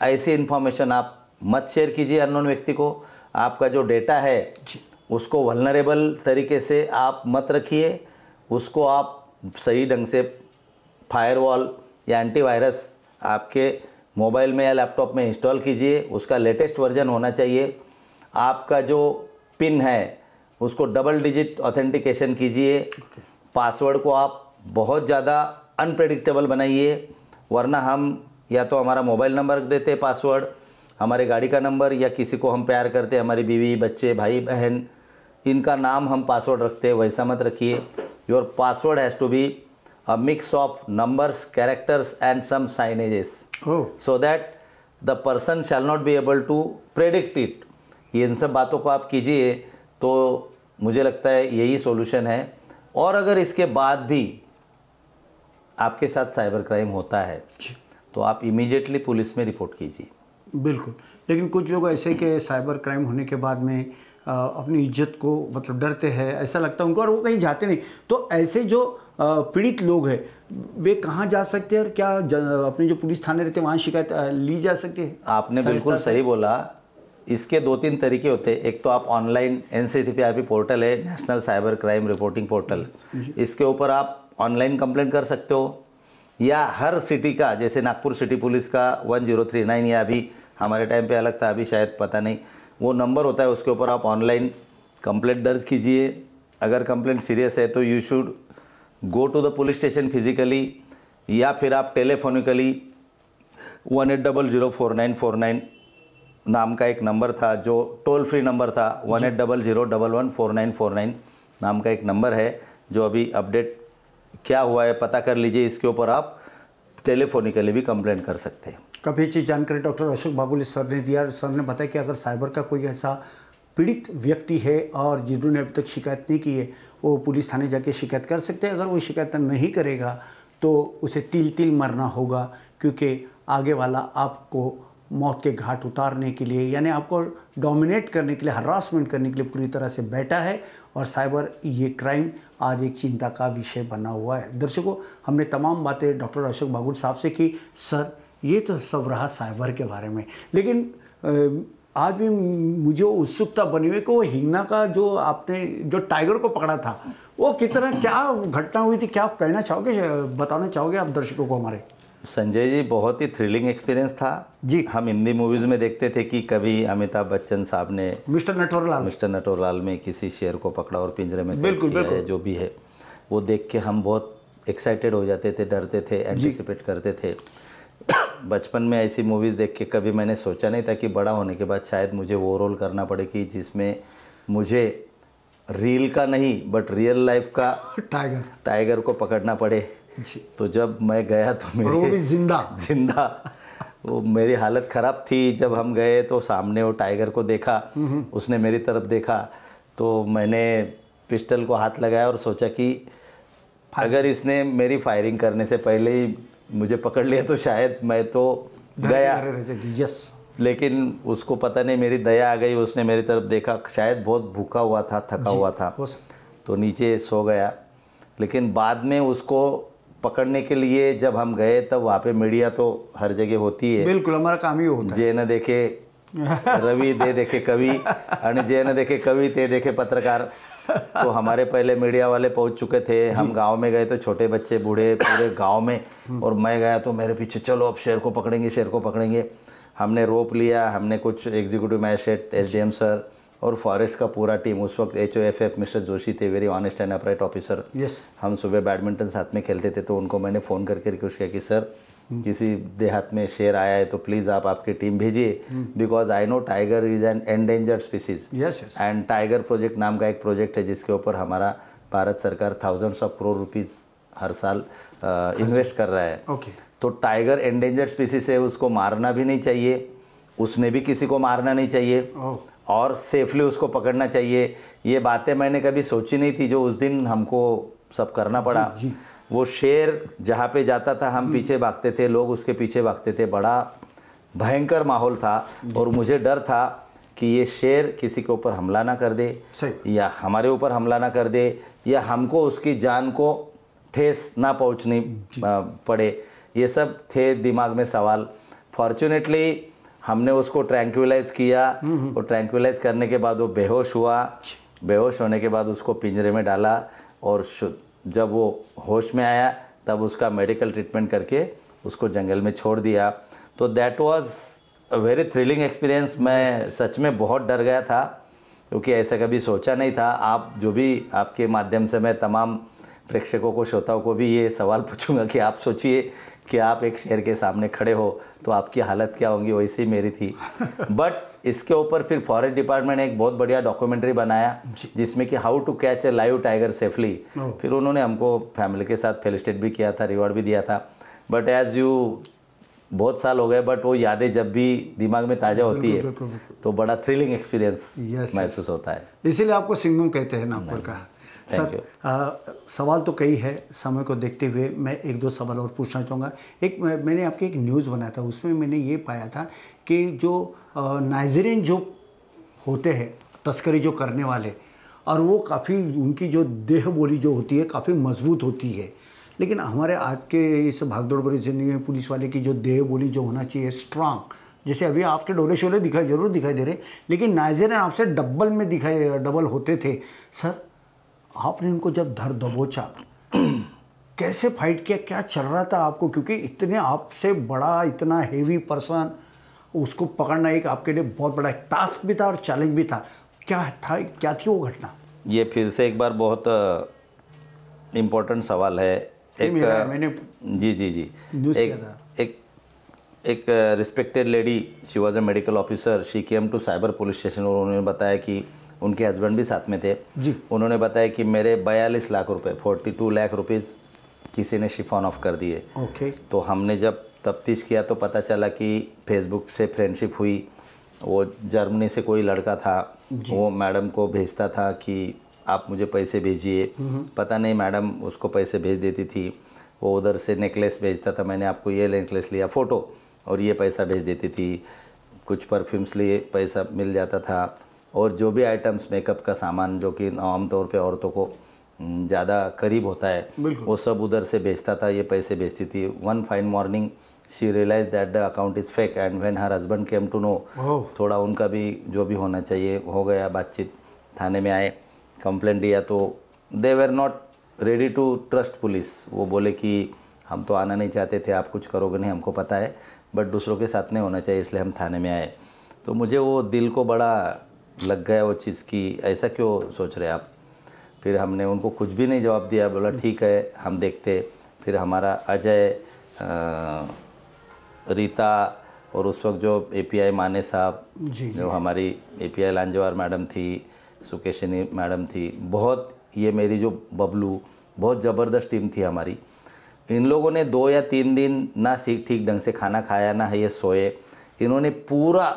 ऐसी इन्फॉर्मेशन आप मत शेयर कीजिए अननोन व्यक्ति को। आपका जो डेटा है उसको वल्नरेबल तरीके से आप मत रखिए, उसको आप सही ढंग से फायरवॉल या एंटीवायरस आपके मोबाइल में या लैपटॉप में इंस्टॉल कीजिए। उसका लेटेस्ट वर्जन होना चाहिए। आपका जो पिन है उसको डबल डिजिट ऑथेंटिकेशन कीजिए। पासवर्ड को आप बहुत ज़्यादा अनप्रेडिक्टेबल बनाइए, वरना हम या तो हमारा मोबाइल नंबर रख देते हैं पासवर्ड, हमारे गाड़ी का नंबर, या किसी को हम प्यार करते हैं, हमारी बीवी, बच्चे, भाई बहन, इनका नाम हम पासवर्ड रखते हैं, वैसा मत रखिए। Your password has to be a mix of numbers, characters and some signages so that the person shall not be able to predict it. ये इन सब बातों को आप कीजिए तो मुझे लगता है यही सॉल्यूशन है। और अगर इसके बाद भी आपके साथ साइबर क्राइम होता है तो आप इमीडिएटली पुलिस में रिपोर्ट कीजिए। बिल्कुल, लेकिन कुछ लोग ऐसे कि साइबर क्राइम होने के बाद में अपनी इज्जत को मतलब डरते हैं, ऐसा लगता है उनको, और वो कहीं जाते नहीं। तो ऐसे जो पीड़ित लोग हैं वे कहाँ जा सकते हैं और क्या अपने जो पुलिस थाने रहते हैं वहाँ शिकायत ली जा सकती है? आपने बिल्कुल सही बोला। इसके 2-3 तरीके होते हैं। एक तो आप ऑनलाइन NCCRP पोर्टल है, national cyber crime reporting portal, इसके ऊपर आप ऑनलाइन कंप्लेंट कर सकते हो, या हर सिटी का, जैसे नागपुर सिटी पुलिस का 1039 या अभी हमारे टाइम पे अलग था, अभी शायद पता नहीं, वो नंबर होता है, उसके ऊपर आप ऑनलाइन कंप्लेंट दर्ज कीजिए। अगर कंप्लेंट सीरियस है तो you should go to the police station physically, या फिर आप टेलीफोनिकली 18004949 नाम का एक नंबर था जो टोल फ्री नंबर था, 1800114949 नाम का एक नंबर है जो अभी अपडेट क्या हुआ है पता कर लीजिए। इसके ऊपर आप टेलीफोनिकली भी कंप्लेंट कर सकते हैं। काफ़ी अच्छी जानकारी डॉक्टर अशोक बागुली सर ने दिया। सर ने बताया कि अगर साइबर का कोई ऐसा पीड़ित व्यक्ति है और जिन्होंने अभी तक शिकायत नहीं की है, वो पुलिस थाने जाके शिकायत कर सकते हैं। अगर वो शिकायत नहीं करेगा तो उसे तिल तिल मरना होगा, क्योंकि आगे वाला आपको मौत के घाट उतारने के लिए, यानी आपको डोमिनेट करने के लिए, हरासमेंट करने के लिए पूरी तरह से बैठा है। और साइबर ये क्राइम आज एक चिंता का विषय बना हुआ है। दर्शकों, हमने तमाम बातें डॉक्टर अशोक बागुल साहब से की। सर, ये तो सब रहा साइबर के बारे में, लेकिन आज भी मुझे उत्सुकता बनी हुई कि वो हिंगना का जो आपने जो टाइगर को पकड़ा था, वो कितना क्या घटना हुई थी, क्या आप कहना चाहोगे, बताना चाहोगे आप दर्शकों को हमारे? संजय जी, बहुत ही थ्रिलिंग एक्सपीरियंस था जी। हम हिंदी मूवीज़ में देखते थे कि कभी अमिताभ बच्चन साहब ने मिस्टर नटवरलाल में किसी शेर को पकड़ा और पिंजरे में कैद किया है, जो भी है वो देख के हम बहुत एक्साइटेड हो जाते थे, डरते थे, एंटिसिपेट करते थे। बचपन में ऐसी मूवीज़ देख के कभी मैंने सोचा नहीं था कि बड़ा होने के बाद शायद मुझे वो रोल करना पड़े कि जिसमें मुझे रील का नहीं बट रियल लाइफ का टाइगर को पकड़ना पड़े। तो जब मैं गया तो मेरे जिंदा वो मेरी हालत ख़राब थी। जब हम गए तो सामने वो टाइगर को देखा, उसने मेरी तरफ देखा, तो मैंने पिस्टल को हाथ लगाया और सोचा कि अगर इसने मेरी फायरिंग करने से पहले ही मुझे पकड़ लिया तो शायद मैं तो गया। यस। लेकिन उसको पता नहीं मेरी दया आ गई, उसने मेरी तरफ देखा, शायद बहुत भूखा हुआ था, थका हुआ था, तो नीचे सो गया। लेकिन बाद में उसको पकड़ने के लिए जब हम गए तब वहाँ पे मीडिया तो हर जगह होती है। बिल्कुल, हमारा काम ही होता है। जे न देखे रवि दे देखे कवि, और जे न देखे कवि ते देखे पत्रकार। तो हमारे पहले मीडिया वाले पहुंच चुके थे। हम गांव में गए तो छोटे बच्चे बूढ़े पूरे गांव में, और मैं गया तो मेरे पीछे चलो अब शेर को पकड़ेंगे, शेर को पकड़ेंगे। हमने रोप लिया, हमने कुछ एग्जीक्यूटिव मैजिस्ट्रेट, एसडीएम सर और फॉरेस्ट का पूरा टीम, उस वक्त HOFF मिस्टर जोशी थे, very honest and upright officer. हम सुबह बैडमिंटन साथ में खेलते थे, तो उनको मैंने फ़ोन करके रिक्वेस्ट किया कि सर किसी देहात में शेर आया है तो प्लीज़ आप आपकी टीम भेजिए, because I know tiger is an endangered species. And tiger project नाम का एक प्रोजेक्ट है जिसके ऊपर हमारा भारत सरकार थाउजेंड्स ऑफ करोड़ रुपीज़ हर साल इन्वेस्ट कर रहा है। तो टाइगर एंडेंजर्ड स्पीसीज है, उसको मारना भी नहीं चाहिए, उसने भी किसी को मारना नहीं चाहिए, और सेफली उसको पकड़ना चाहिए। ये बातें मैंने कभी सोची नहीं थी, जो उस दिन हमको सब करना पड़ा। वो शेर जहाँ पे जाता था हम पीछे भागते थे, लोग उसके पीछे भागते थे, बड़ा भयंकर माहौल था। और मुझे डर था कि ये शेर किसी के ऊपर हमला ना कर दे, या हमारे ऊपर हमला ना कर दे, या हमको उसकी जान को ठेस ना पहुँचनी पड़े। ये सब थे दिमाग में सवाल। फॉर्चुनेटली हमने उसको ट्रैंक्विलाइज किया, और ट्रैंक्विलाइज करने के बाद वो बेहोश हुआ। बेहोश होने के बाद उसको पिंजरे में डाला, और जब वो होश में आया तब उसका मेडिकल ट्रीटमेंट करके उसको जंगल में छोड़ दिया। तो that was a very thrilling experience. मैं सच में बहुत डर गया था, क्योंकि ऐसा कभी सोचा नहीं था। आप जो भी, आपके माध्यम से मैं तमाम प्रेक्षकों को, श्रोताओं को भी ये सवाल पूछूंगा कि आप सोचिए कि आप एक शेर के सामने खड़े हो तो आपकी हालत क्या होगी, वैसे ही मेरी थी। बट इसके ऊपर फिर फॉरेस्ट डिपार्टमेंट ने एक बहुत बढ़िया डॉक्यूमेंट्री बनाया जिसमें कि how to catch a live tiger safely. फिर उन्होंने हमको फैमिली के साथ फेलिसिटेट भी किया था, रिवॉर्ड भी दिया था। बट एज यू, बहुत साल हो गए, बट वो यादें जब भी दिमाग में ताज़ा होती है तो बड़ा थ्रिलिंग एक्सपीरियंस महसूस होता है। इसीलिए आपको सिंघम कहते हैं नागपुर का। सर, सवाल तो कई है, समय को देखते हुए मैं एक दो सवाल और पूछना चाहूँगा। एक, मैंने आपके एक न्यूज़ बनाया था, उसमें मैंने ये पाया था कि जो नाइजीरियन जो होते हैं, तस्करी जो करने वाले, और वो काफ़ी, उनकी जो देह बोली जो होती है काफ़ी मजबूत होती है। लेकिन हमारे आज के इस भागदौड़ भरी जिंदगी में पुलिस वाले की जो देह बोली जो होना चाहिए स्ट्रांग, जैसे अभी आपके डोले शोले जरूर दिखाई दे रहे, लेकिन नाइजीरियन आपसे डबल में डबल होते थे। सर, आपने उनको जब धर दबोचा, कैसे फाइट किया, क्या चल रहा था आपको? क्योंकि इतने आपसे बड़ा, इतना हेवी पर्सन, उसको पकड़ना एक आपके लिए बहुत बड़ा टास्क भी था और चैलेंज भी था। क्या था, क्या थी वो घटना? ये फिर से एक बार बहुत इम्पोर्टेंट सवाल है। मैंने जी न्यूज़ किया था। एक respected lady, she was a medical officer, she came to cyber police station, और उन्होंने बताया कि उनके हस्बैंड भी साथ में थे जी। उन्होंने बताया कि मेरे 42 लाख रुपए, 42 लाख रुपीज़ किसी ने शिफॉन ऑफ कर दिए। तो हमने जब तफ्तीश किया तो पता चला कि फेसबुक से फ्रेंडशिप हुई। वो जर्मनी से कोई लड़का था, वो मैडम को भेजता था कि आप मुझे पैसे भेजिए। पता नहीं मैडम उसको पैसे भेज देती थी। वो उधर से नेकलेस भेजता था, मैंने आपको ये नेकलेस लिया फ़ोटो, और ये पैसा भेज देती थी। कुछ परफ्यूम्स लिए पैसा मिल जाता था, और जो भी आइटम्स, मेकअप का सामान जो कि आमतौर पे औरतों को ज़्यादा करीब होता है, वो सब उधर से भेजता था, ये पैसे भेजती थी। One fine morning she realise that the account is fake, and when her husband came to know, थोड़ा उनका भी जो भी होना चाहिए हो गया, बातचीत। थाने में आए, कंप्लेंट दिया, तो they were not ready to trust police. वो बोले कि हम तो आना नहीं चाहते थे, आप कुछ करोगे नहीं, हमको पता है, बट दूसरों के साथ नहीं होना चाहिए, इसलिए हम थाने में आए। तो मुझे वो दिल को बड़ा लग गया वो चीज़ कि ऐसा क्यों सोच रहे आप। फिर हमने उनको कुछ भी नहीं जवाब दिया, बोला ठीक है हम देखते। फिर हमारा अजय, रीता, और उस वक्त जो API माने साहब, जो हमारी API लांजवार मैडम थी, सुकेशिनी मैडम थी, बहुत, ये मेरी जो बबलू, बहुत ज़बरदस्त टीम थी हमारी। इन लोगों ने 2 या 3 दिन ना ठीक ढंग से खाना खाया, ना ये सोए। इन्होंने पूरा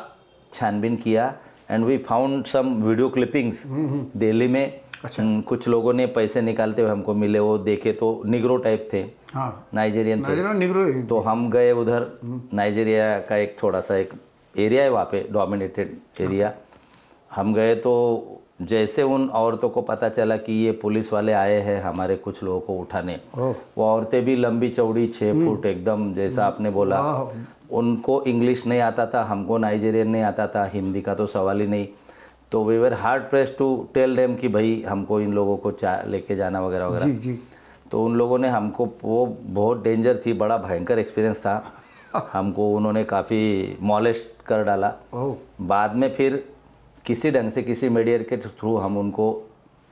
छानबीन किया, and we found some video clippings Delhi में, अच्छा। कुछ लोगों ने पैसे निकालते हुए हमको मिले, वो देखे तो निग्रो टाइप थे, हाँ, नाइजीरियन थे। निग्रो। तो हम गए उधर, नाइजीरिया का एक थोड़ा सा एक एरिया है वहाँ पे, डोमिनेटेड एरिया। हम गए तो जैसे उन औरतों को पता चला कि ये पुलिस वाले आए हैं हमारे कुछ लोगों को उठाने, वो औरतें भी लंबी चौड़ी 6 फुट एकदम, जैसा आपने बोला। उनको इंग्लिश नहीं आता था, हमको नाइजीरियन नहीं आता था, हिंदी का तो सवाल ही नहीं। तो we were hard press to tell them कि भाई हमको इन लोगों को लेके जाना वगैरह वगैरह। जी जी। तो उन लोगों ने हमको, वो बहुत डेंजर थी, बड़ा भयंकर एक्सपीरियंस था। हमको उन्होंने काफ़ी मॉलेस्ट कर डाला। बाद में फिर किसी ढंग से किसी मीडिया के थ्रू हम उनको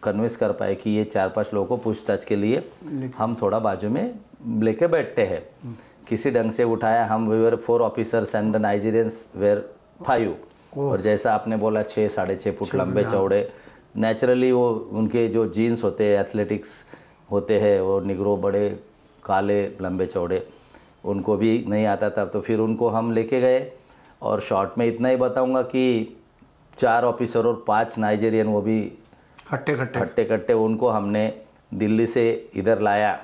कन्विंस कर पाए कि ये 4-5 लोगों को पूछताछ के लिए हम थोड़ा बाजू में लेके बैठते हैं। किसी ढंग से उठाया। हम we were 4 officers and the Nigerians were 5। और जैसा आपने बोला 6-6.5 फुट लंबे चौड़े, नेचुरली वो उनके जो जीन्स होते हैं, एथलेटिक्स होते हैं, वो निग्रो बड़े काले लंबे चौड़े, उनको भी नहीं आता था। तो फिर उनको हम लेके गए। और शॉर्ट में इतना ही बताऊंगा कि 4 ऑफिसर और 5 नाइजीरियन, वो भी हट्टे-कट्टे, उनको हमने दिल्ली से इधर लाया।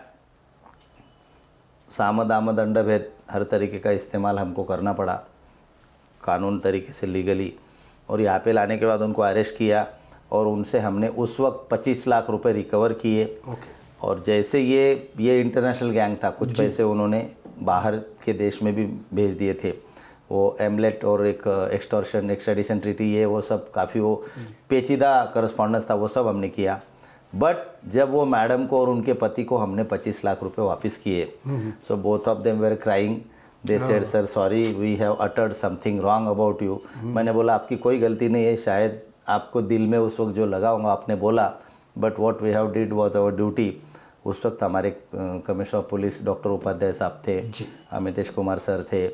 सामद आमद अंडभेद हर तरीके का इस्तेमाल हमको करना पड़ा, कानून तरीके से, लीगली। और यहाँ पे लाने के बाद उनको अरेस्ट किया और उनसे हमने उस वक्त 25 लाख रुपए रिकवर किए। और जैसे ये इंटरनेशनल गैंग था, कुछ पैसे उन्होंने बाहर के देश में भी भेज दिए थे। वो एमलेट और एक एक्सटॉर्शन एक्सट्रेडिशन ट्रीटी, ये वो सब काफ़ी वो पेचीदा करस्पॉन्डेंस था, वो सब हमने किया। बट जब वो मैडम को और उनके पति को हमने 25 लाख रुपए वापस किए, so both of them were crying. They said sir sorry, we have uttered something wrong about you. मैंने बोला आपकी कोई गलती नहीं है, शायद आपको दिल में उस वक्त जो लगा होगा आपने बोला, but what we have did was our duty. उस वक्त हमारे commissioner of police doctor Upadhyay साहब थे, अमितेश कुमार सर थे,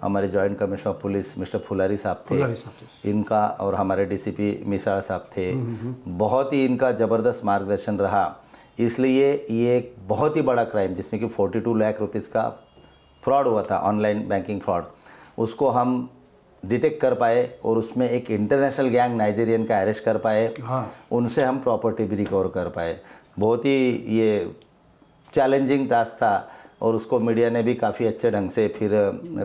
हमारे joint commissioner of police mister Phulari साहब थे, इनका, और हमारे डीसीपी मिसाल साहब थे। बहुत ही इनका ज़बरदस्त मार्गदर्शन रहा। इसलिए ये एक बहुत ही बड़ा क्राइम, जिसमें कि 42 लाख रुपीज़ का फ्रॉड हुआ था, ऑनलाइन बैंकिंग फ्रॉड, उसको हम डिटेक्ट कर पाए और उसमें एक इंटरनेशनल गैंग नाइजीरियन का अरेस्ट कर पाए। उनसे हम प्रॉपर्टी भी रिकवर कर पाए। बहुत ही ये चैलेंजिंग टास्क था और उसको मीडिया ने भी काफ़ी अच्छे ढंग से फिर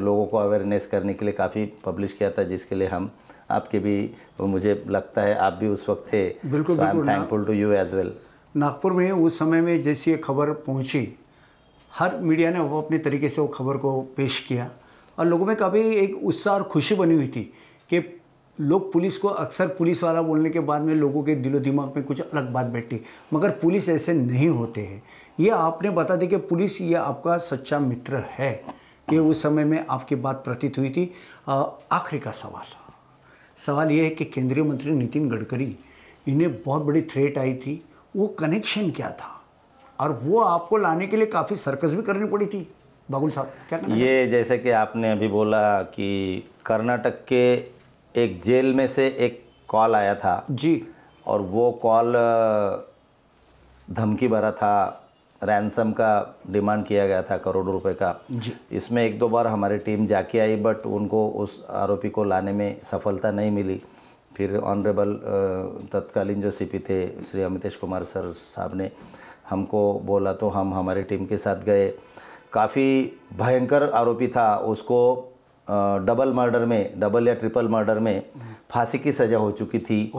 लोगों को अवेयरनेस करने के लिए काफ़ी पब्लिश किया था, जिसके लिए हम आपके भी, मुझे लगता है आप भी उस वक्त थे। बिल्कुल, I am thankful to you as well. Nagpur में उस समय में जैसी ये खबर पहुंची, हर मीडिया ने वो अपने तरीके से वो खबर को पेश किया और लोगों में काफ़ी एक उत्साह और खुशी बनी हुई थी कि लोग पुलिस को, अक्सर पुलिस वाला बोलने के बाद में लोगों के दिलो दिमाग में कुछ अलग बात बैठती, मगर पुलिस ऐसे नहीं होते हैं। ये आपने बता दी कि पुलिस ये आपका सच्चा मित्र है, कि उस समय में आपकी बात प्रतीत हुई थी। आखिरी का सवाल ये है कि केंद्रीय मंत्री नितिन गडकरी, इन्हें बहुत बड़ी थ्रेट आई थी, वो कनेक्शन क्या था और वो आपको लाने के लिए काफ़ी सर्कस भी करनी पड़ी थी? बाबुल साहब क्या कहना? ये जैसे कि आपने अभी बोला कि कर्नाटक के एक जेल में से एक कॉल आया था जी, और वो कॉल धमकी भरा था, रैंसम का डिमांड किया गया था करोड़ों रुपए का जी। इसमें 1-2 बार हमारी टीम जाके आई, बट उनको उस आरोपी को लाने में सफलता नहीं मिली। फिर ऑनरेबल तत्कालीन जो सीपी थे श्री अमितेश कुमार सर साहब ने हमको बोला, तो हम हमारी टीम के साथ गए। काफ़ी भयंकर आरोपी था, उसको डबल मर्डर में, डबल या ट्रिपल मर्डर में फांसी की सज़ा हो चुकी थी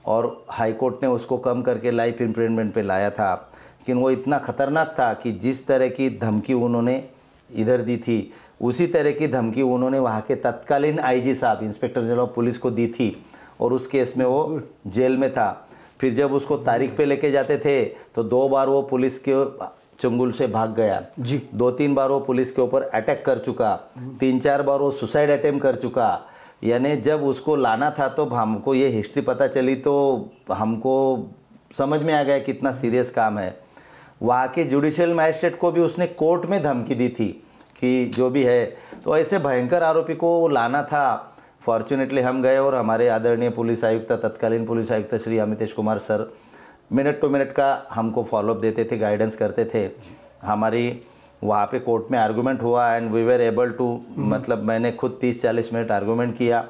और हाई कोर्ट ने उसको कम करके लाइफ इम्प्रिजनमेंट पे लाया था। लेकिन वो इतना ख़तरनाक था कि जिस तरह की धमकी उन्होंने इधर दी थी, उसी तरह की धमकी उन्होंने वहाँ के तत्कालीन आईजी साहब, इंस्पेक्टर जनरल ऑफ पुलिस को दी थी और उस केस में वो जेल में था। फिर जब उसको तारीख पे लेके जाते थे तो 2 बार वो पुलिस के चंगुल से भाग गया जी, 2-3 बार वो पुलिस के ऊपर अटैक कर चुका, 3-4 बार वो सुसाइड अटेम्प्ट कर चुका। यानी जब उसको लाना था तो हमको ये हिस्ट्री पता चली तो हमको समझ में आ गया कितना सीरियस काम है। वहाँ के जुडिशियल मैजिस्ट्रेट को भी उसने कोर्ट में धमकी दी थी कि जो भी है, तो ऐसे भयंकर आरोपी को लाना था। फॉर्चुनेटली हम गए और हमारे आदरणीय पुलिस आयुक्त, तत्कालीन पुलिस आयुक्त Shri Amitesh Kumar sir minute to minute का हमको फॉलोअप देते थे, गाइडेंस करते थे। हमारी वहाँ पे कोर्ट में आर्गूमेंट हुआ and we were able to, मतलब मैंने खुद 30-40 मिनट आर्गूमेंट किया।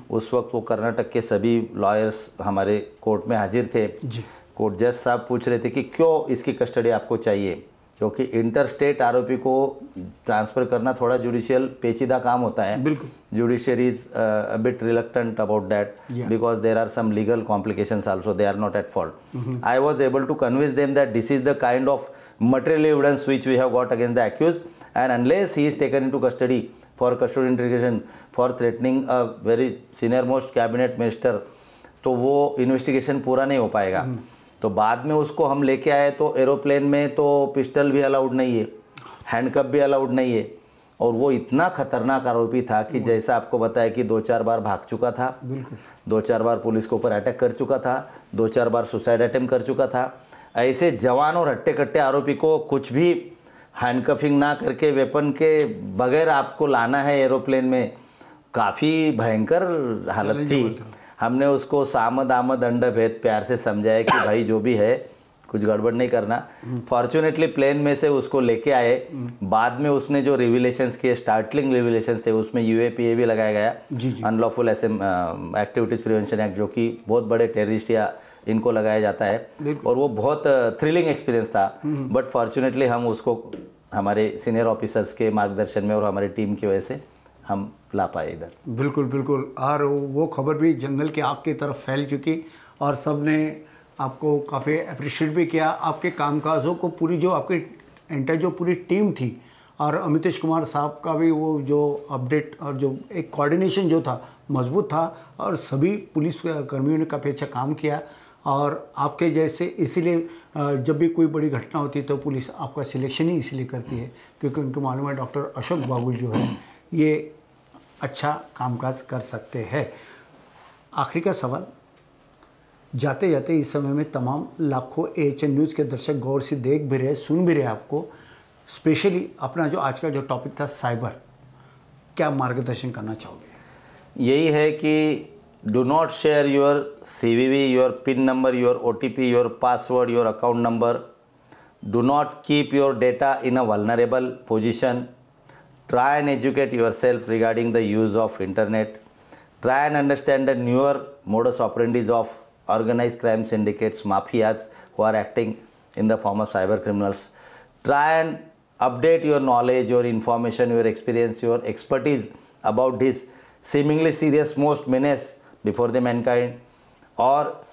उस वक्त वो कर्नाटक के सभी लॉयर्स हमारे कोर्ट में हाजिर थे। कोर्ट जज साहब पूछ रहे थे कि क्यों इसकी कस्टडी आपको चाहिए, क्योंकि इंटर स्टेट आरोपी को ट्रांसफ़र करना थोड़ा जुडिशियल पेचीदा काम होता है। बिल्कुल, judiciary is a bit reluctant about that because there are some legal complications also, they are not at fault. I was able to convince them that this is the kind of material evidence which we have got against the accused, and unless he is taken into custody for custodial interrogation for threatening a very senior most cabinet minister, तो वो investigation पूरा नहीं हो पाएगा। तो बाद में उसको हम लेके आए तो एरोप्लेन में तो पिस्टल भी अलाउड नहीं है, हैंडकप भी अलाउड नहीं है, और वो इतना खतरनाक आरोपी था कि जैसा आपको बताया कि 2-4 बार भाग चुका था, 2-4 बार पुलिस के ऊपर अटैक कर चुका था, 2-4 बार सुसाइड अटेम्प्ट कर चुका था। ऐसे जवान और हट्टे कट्टे आरोपी को कुछ भी हैंडकफिंग ना करके वेपन के बगैर आपको लाना है एरोप्लेन में, काफ़ी भयंकर हालत थी। हमने उसको सामद आमद अंड भेद प्यार से समझाया कि भाई जो भी है कुछ गड़बड़ नहीं करना। फॉर्चुनेटली प्लेन में से उसको लेके आए। बाद में उसने जो रिविलेशंस किए, स्टार्टलिंग रिविलेशंस थे, उसमें यूएपीए भी लगाया गया, अनलॉफुल एक्टिविटीज़ प्रिवेंशन एक्ट, जो कि बहुत बड़े टेररिस्ट या इनको लगाया जाता है, और वो बहुत थ्रिलिंग एक्सपीरियंस था। बट फॉर्चुनेटली हम उसको हमारे सीनियर ऑफिसर्स के मार्गदर्शन में और हमारी टीम की वजह से हम ला पाए इधर। बिल्कुल बिल्कुल, और वो खबर भी जंगल के आग की तरफ फैल चुकी और सब ने आपको काफ़ी अप्रिशिएट भी किया, आपके कामकाजों को, पूरी जो आपकी एंटायर जो पूरी टीम थी, और अमितेश कुमार साहब का भी वो जो अपडेट और जो एक कोऑर्डिनेशन जो था मजबूत था, और सभी पुलिस कर्मियों ने काफ़ी अच्छा काम किया। और आपके जैसे इसीलिए जब भी कोई बड़ी घटना होती है तो पुलिस आपका सिलेक्शन ही इसलिए करती है क्योंकि उनको मालूम है डॉक्टर अशोक बागुल जो है ये अच्छा कामकाज कर सकते हैं। आखिरी का सवाल, जाते जाते इस समय में तमाम लाखों AHN न्यूज़ के दर्शक गौर से देख भी रहे, सुन भी रहे आपको, स्पेशली अपना जो आज का जो टॉपिक था साइबर, क्या मार्गदर्शन करना चाहोगे? यही है कि do not share your CVV, your PIN number, your OTP, your password, your account number. Do not keep your data in a vulnerable position. Try and educate yourself regarding the use of internet. Try and understand the newer modus operandi of organized crime syndicates, mafias who are acting in the form of cyber criminals. Try and update your knowledge, your information, your experience, your expertise about this seemingly serious most menace before the Mankind. और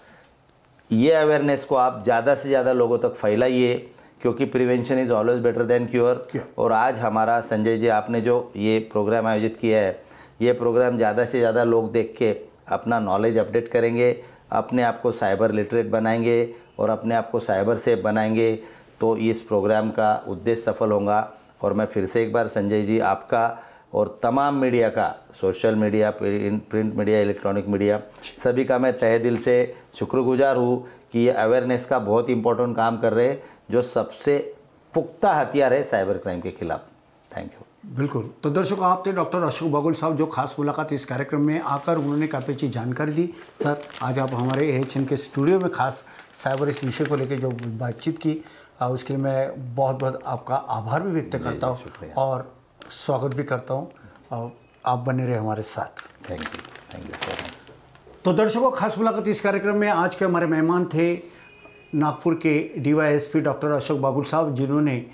ये awareness को आप ज़्यादा से ज़्यादा लोगों तक फैलाइए, क्योंकि prevention is always better than cure. और आज हमारा संजय जी आपने जो ये प्रोग्राम आयोजित किया है, ये प्रोग्राम ज़्यादा से ज़्यादा लोग देख के अपना नॉलेज अपडेट करेंगे, अपने आप को साइबर लिटरेट बनाएंगे और अपने आप को साइबर सेफ बनाएंगे, तो इस प्रोग्राम का उद्देश्य सफल होगा। और मैं फिर से एक बार संजय जी आपका और तमाम मीडिया का, social media, print media, electronic media, सभी का मैं तहे दिल से शुक्रगुजार हूँ कि ये अवेयरनेस का बहुत इंपॉर्टेंट काम कर रहे हैं, जो सबसे पुख्ता हथियार है साइबर क्राइम के खिलाफ। Thank you. बिल्कुल। तो दर्शकों, आप थे डॉक्टर अशोक बागुल साहब, जो खास मुलाकात इस कार्यक्रम में आकर उन्होंने काफ़ी अच्छी जानकारी दी। सर, आज आप हमारे AHN के स्टूडियो में खास साइबर इस विषय को लेकर जो बातचीत की, उसके लिए मैं बहुत बहुत आपका आभार भी व्यक्त करता हूँ और स्वागत भी करता हूँ, और आप बने रहे हमारे साथ। Thank you so much. तो दर्शकों, खास मुलाकात इस कार्यक्रम में आज के हमारे मेहमान थे नागपुर के DYSP डॉक्टर अशोक बागुल साहब, जिन्होंने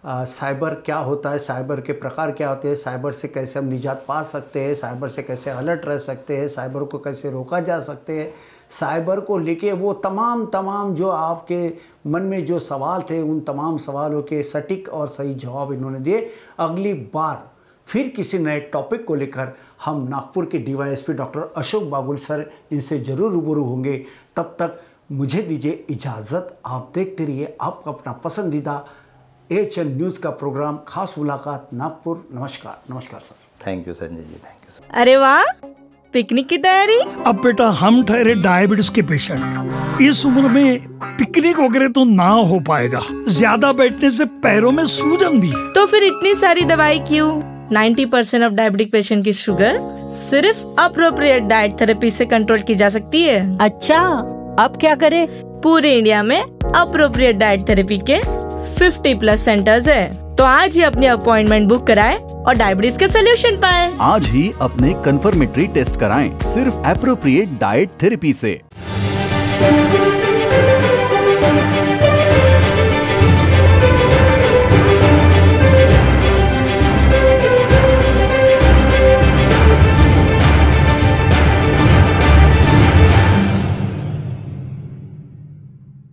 साइबर क्या होता है, साइबर के प्रकार क्या होते हैं, साइबर से कैसे हम निजात पा सकते हैं, साइबर से कैसे अलर्ट रह सकते हैं, साइबर को कैसे रोका जा सकते हैं, साइबर को लेके वो तमाम जो आपके मन में जो सवाल थे, उन तमाम सवालों के सटीक और सही जवाब इन्होंने दिए। अगली बार फिर किसी नए टॉपिक को लेकर हम नागपुर के DYSP doctor Ashok Bagul sir इनसे ज़रूर रूबरू होंगे। तब तक मुझे दीजिए इजाज़त। आप देखते रहिए आपका अपना पसंदीदा AHN न्यूज़ का प्रोग्राम खास मुलाकात नागपुर। नमस्कार sir. Thank you Sanjay ji, thank you. अरे वाह, पिकनिक की तैयारी? अब बेटा हम ठहरे डायबिटीज के पेशेंट, इस उम्र में पिकनिक वगैरह तो ना हो पाएगा, ज्यादा बैठने से पैरों में सूजन भी। तो फिर इतनी सारी दवाई क्यों? 90% ऑफ डायबिटिक पेशेंट की शुगर सिर्फ अप्रोप्रिएट डाइट थेरेपी से कंट्रोल की जा सकती है। अच्छा, अब क्या करें? पूरे इंडिया में अप्रोप्रिएट डाइट थेरेपी के 50+ सेंटर्स है। तो आज ही अपनी अपॉइंटमेंट बुक कराएं और डायबिटीज के सोल्यूशन पाएं। आज ही अपने कंफर्मेटरी टेस्ट कराएं, सिर्फ एप्रोप्रिएट डाइट थेरेपी से।